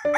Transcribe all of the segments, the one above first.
Magandang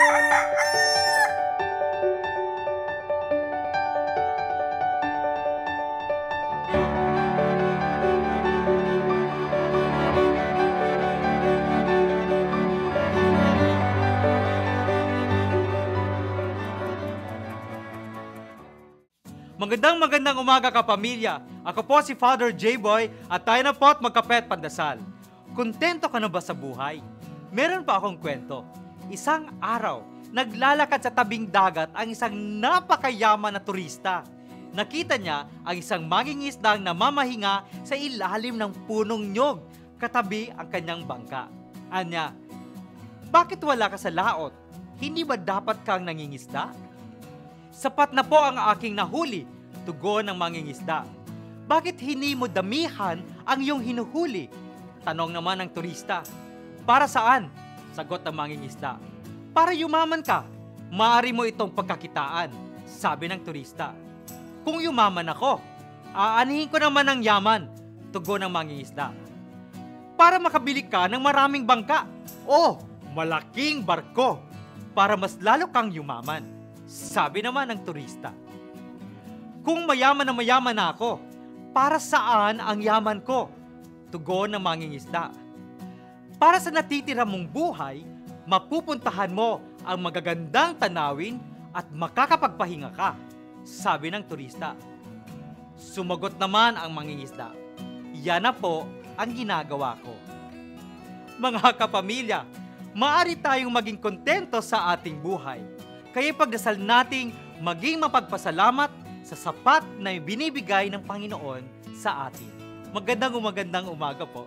umaga kapamilya. Ako po si Father J-Boy at tayo na po at magkape at pandasal. Kontento ka na ba sa buhay? Meron pa akong kwento. Isang araw, naglalakad sa tabing dagat ang isang napakayaman na turista. Nakita niya ang isang mangingisdang namamahinga sa ilalim ng punong nyog, katabi ang kanyang bangka. Anya, bakit wala ka sa laot? Hindi ba dapat kang nangingisda? Sapat na po ang aking nahuli, tugon ng mangingisda. Bakit hindi mo damihan ang iyong hinuhuli? Tanong naman ng turista. Para saan? Sagot ng mangingisda. Para yumaman ka. Maaari mo itong pagkakitaan, sabi ng turista. Kung yumaman ako, aanihin ko naman ang yaman, tugon ng mangingisda. Para makabili ka ng maraming bangka o malaking barko, para mas lalo kang yumaman, sabi naman ng turista. Kung mayaman na ako, para saan ang yaman ko? Tugon ng mangingisda. Para sa natitira mong buhay, mapupuntahan mo ang magagandang tanawin at makakapagpahinga ka, sabi ng turista. Sumagot naman ang mangingisda. Yan na po ang ginagawa ko. Mga kapamilya, maaari tayong maging kontento sa ating buhay. Kaya pagdasal nating maging mapagpasalamat sa sapat na binibigay ng Panginoon sa atin. Magandang umaga po.